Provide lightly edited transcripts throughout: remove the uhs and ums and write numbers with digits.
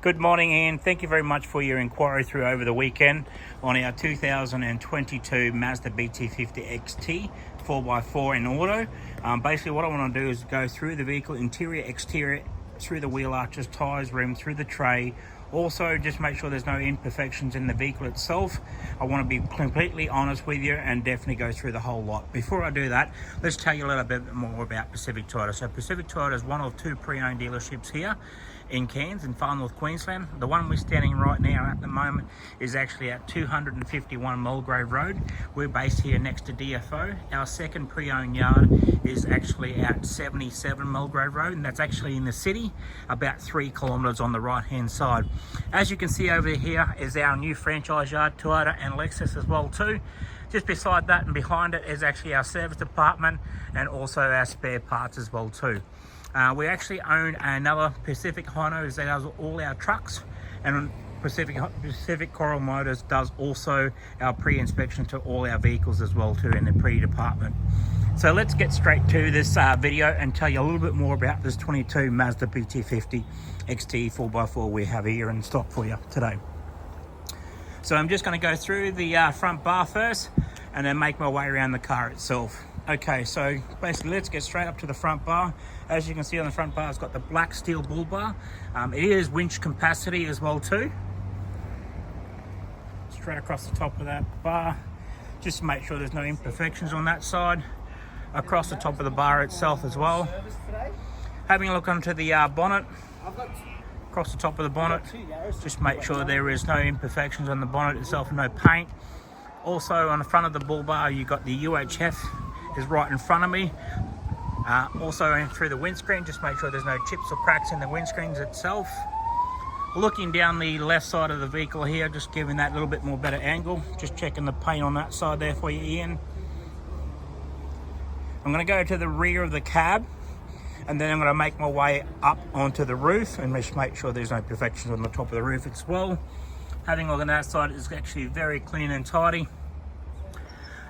Good morning, Ian. Thank you very much for your inquiry through over the weekend on our 2022 Mazda BT50 XT 4x4 in auto. Basically what I want to do is go through the vehicle, interior, exterior, through the wheel arches, tyres, rim, through the tray. Also, just make sure there's no imperfections in the vehicle itself. I want to be completely honest with you and definitely go through the whole lot. Before I do that, let's tell you a little bit more about Pacific Toyota. So Pacific Toyota is one of two pre-owned dealerships here in Cairns in far north Queensland. The one we're standing right now at the moment is actually at 251 Mulgrave Road. We're based here next to DFO. Our second pre-owned yard is actually at 77 Mulgrave Road, and that's actually in the city, about 3 kilometres on the right hand side. As you can see over here is our new franchise yard, Toyota and Lexus as well too. Just beside that and behind it is actually our service department and also our spare parts as well too. We actually own another Pacific Hino that does all our trucks, and Pacific Coral Motors does also our pre-inspection to all our vehicles as well too in the pre-department. So let's get straight to this video and tell you a little bit more about this 22 Mazda BT50 XT 4x4 we have here in stock for you today. So I'm just going to go through the front bar first and then make my way around the car itself. Okay, so basically let's get straight up to the front bar. As you can see on the front bar, it's got the black steel bull bar. It is winch capacity as well too. Straight across the top of that bar, just to make sure there's no imperfections on that side. Across the top of the bar itself as well. Having a look onto the bonnet, across the top of the bonnet, just make sure there is no imperfections on the bonnet itself, no paint. Also on the front of the bull bar, you've got the UHF is right in front of me. Also through the windscreen, just make sure there's no chips or cracks in the windscreens itself. Looking down the left side of the vehicle here, just giving that a little bit more better angle. Just checking the paint on that side there for you, Ian. I'm going to go to the rear of the cab, and then I'm going to make my way up onto the roof and just make sure there's no imperfections on the top of the roof as well. Having a look on that side, it's actually very clean and tidy.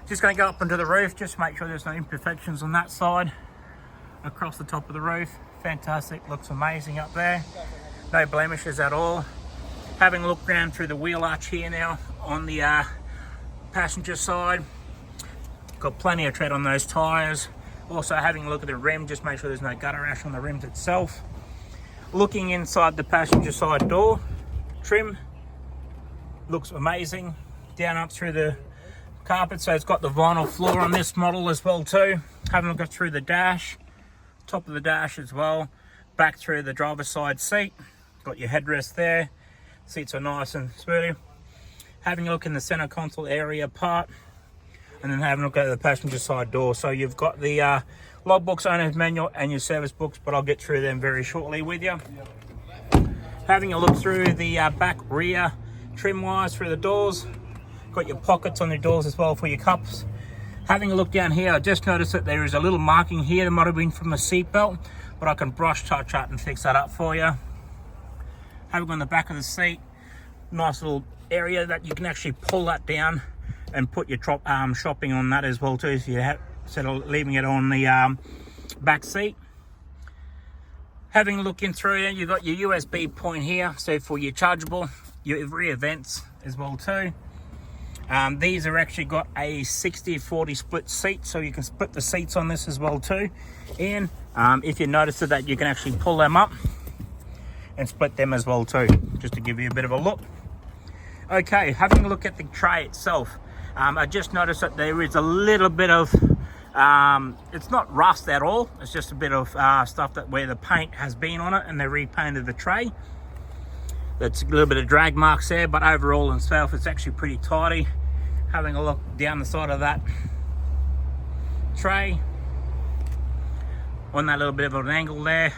Just going to go up onto the roof, just make sure there's no imperfections on that side. Across the top of the roof, fantastic, looks amazing up there. No blemishes at all. Having a look around through the wheel arch here now on the passenger side. Got plenty of tread on those tyres. Also having a look at the rim, just make sure there's no gutter rash on the rims itself. Looking inside the passenger side door trim, looks amazing. Down up through the carpet, so it's got the vinyl floor on this model as well too. Having a look through the dash, top of the dash as well, back through the driver's side seat, got your headrest there, seats are nice and smooth. Having a look in the center console area part, and then having a look at the passenger side door. So you've got the logbooks, owner's manual and your service books, but I'll get through them very shortly with you. Having a look through the back rear trim wires through the doors. Got your pockets on the doors as well for your cups. Having a look down here, I just noticed that there is a little marking here that might have been from the seat belt, but I can brush touch that and fix that up for you. Having on the back of the seat, nice little area that you can actually pull that down and put your shopping on that as well too, if you have, instead of leaving it on the back seat. Having a look in through there, you've got your USB point here, so for your chargeable, your rear vents as well too. These are actually got a 60-40 split seat, so you can split the seats on this as well too. And if you notice that you can actually pull them up and split them as well too, just to give you a bit of a look. Okay, having a look at the tray itself, I just noticed that there is a little bit of, it's not rust at all, it's just a bit of stuff that where the paint has been on it and they repainted the tray. That's a little bit of drag marks there, but overall in itself it's actually pretty tidy. Having a look down the side of that tray, on that little bit of an angle there.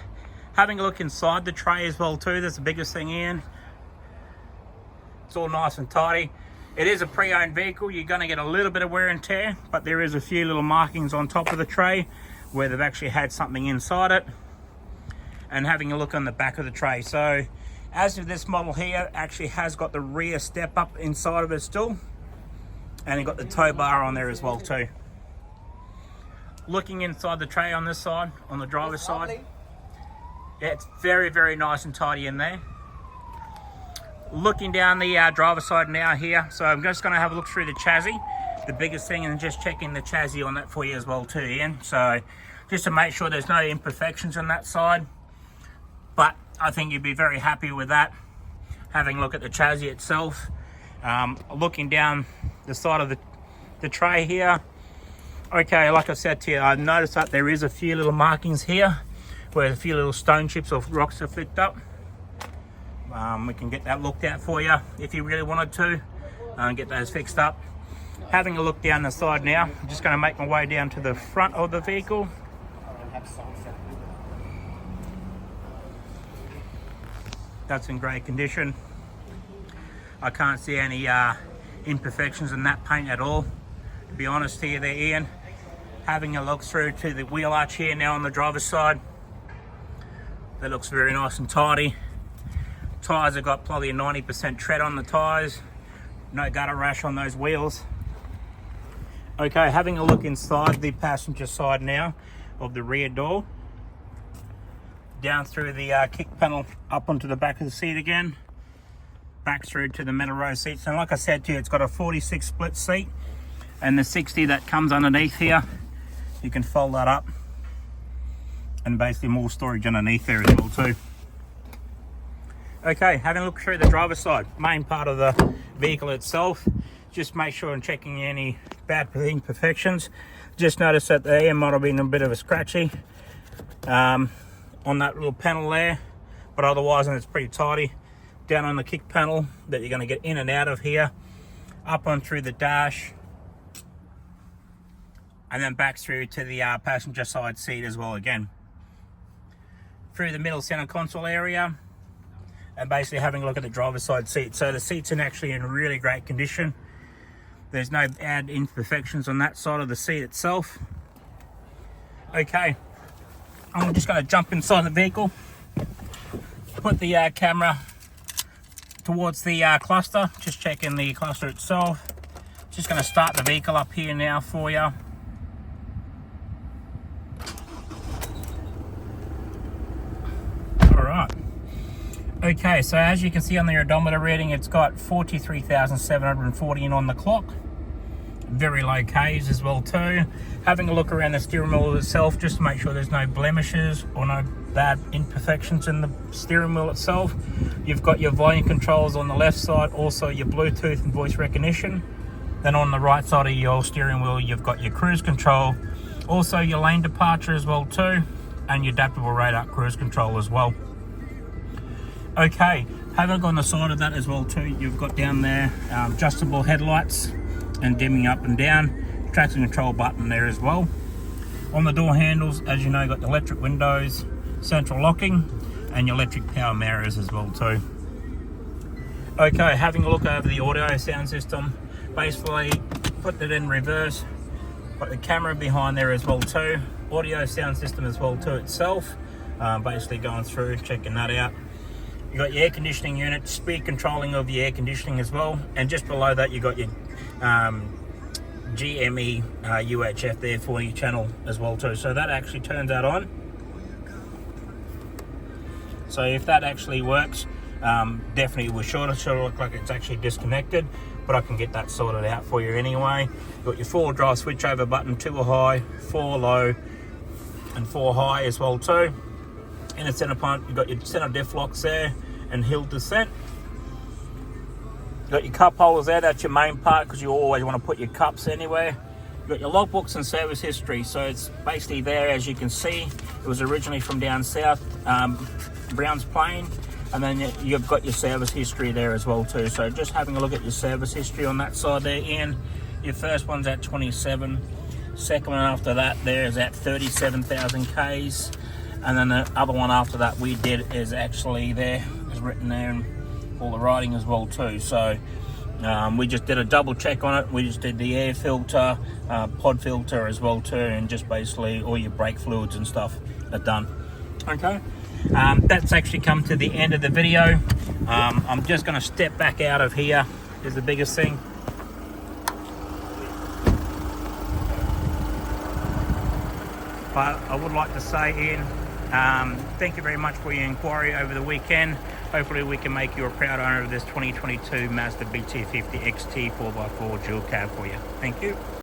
Having a look inside the tray as well too, that's the biggest thing in. It's all nice and tidy. It is a pre-owned vehicle, you're going to get a little bit of wear and tear, but there is a few little markings on top of the tray where they've actually had something inside it. And having a look on the back of the tray, so as of this model here, actually has got the rear step up inside of it still, and you've got the tow bar on there as well too. Looking inside the tray on this side, on the driver's side, yeah, it's very, very nice and tidy in there. Looking down the driver's side now here, so I'm just going to have a look through the chassis. The biggest thing, and just checking the chassis on that for you as well too, Ian. So just to make sure there's no imperfections on that side, but I think you'd be very happy with that. Having a look at the chassis itself, looking down the side of the tray here. Okay, like I said to you, I've noticed that there is a few little markings here where a few little stone chips or rocks are flicked up. We can get that looked at for you if you really wanted to, and get those fixed up. Having a look down the side now, I'm just going to make my way down to the front of the vehicle. That's in great condition. I can't see any imperfections in that paint at all, to be honest here there, Ian. Having a look through to the wheel arch here now on the driver's side, that looks very nice and tidy. Tyres have got probably a 90% tread on the tyres, no gutter rash on those wheels. Okay, having a look inside the passenger side now of the rear door, down through the kick panel up onto the back of the seat again, back through to the metal row seats. And like I said to you, it's got a 46 split seat, and the 60 that comes underneath here, you can fold that up, and basically more storage underneath there as well too. Okay, having a look through the driver's side, main part of the vehicle itself, just make sure I'm checking any bad imperfections. Just noticed that the air might have been a bit of a scratchy on that little panel there, but otherwise it's pretty tidy. Down on the kick panel that you're going to get in and out of here, up on through the dash, and then back through to the passenger side seat as well again. Through the middle center console area, and basically having a look at the driver's side seat. So the seat's actually in really great condition. There's no bad imperfections on that side of the seat itself. Okay, I'm just going to jump inside the vehicle, put the camera towards the cluster, just checking the cluster itself. Just going to start the vehicle up here now for you. Alright. Okay, so as you can see on the odometer reading, it's got 43,740 on the clock. Very low Ks as well too. Having a look around the steering wheel itself, just to make sure there's no blemishes or no bad imperfections in the steering wheel itself. You've got your volume controls on the left side, also your Bluetooth and voice recognition. Then on the right side of your steering wheel, you've got your cruise control, also your lane departure as well too, and your adaptable radar cruise control as well. Okay, having a look on the side of that as well too, you've got down there adjustable headlights and dimming up and down, traction control button there as well. On the door handles, as you know, you've got the electric windows, central locking, and your electric power mirrors as well too. Okay, having a look over the audio sound system, basically put it in reverse, got the camera behind there as well too, audio sound system as well too itself, basically going through, checking that out. You got your air conditioning unit, speed controlling of the air conditioning as well, and just below that you got your GME UHF there for your channel as well too. So that actually turns that on. So if that actually works, definitely it will sure look like it's actually disconnected, but I can get that sorted out for you anyway. You've got your 4-drive switchover button, 2 high, 4 low, and 4 high as well too. In the center point, you've got your center diff locks there and hill descent. You've got your cup holders there, that's your main part because you always want to put your cups anywhere. You've got your logbooks and service history, so it's basically there as you can see. It was originally from down south, Browns Plain, and then you've got your service history there as well too. So just having a look at your service history on that side there, Ian. Your first one's at 27, second one after that there is at 37,000 Ks. And then the other one after that we did is actually there, is written there, and all the writing as well too. So we just did a double check on it. We just did the air filter, pod filter as well too, and just basically all your brake fluids and stuff are done. Okay, that's actually come to the end of the video. I'm just going to step back out of here is the biggest thing. But I would like to say, Ian, thank you very much for your inquiry over the weekend. Hopefully we can make you a proud owner of this 2022 Mazda BT50 XT 4x4 dual cab for you. Thank you.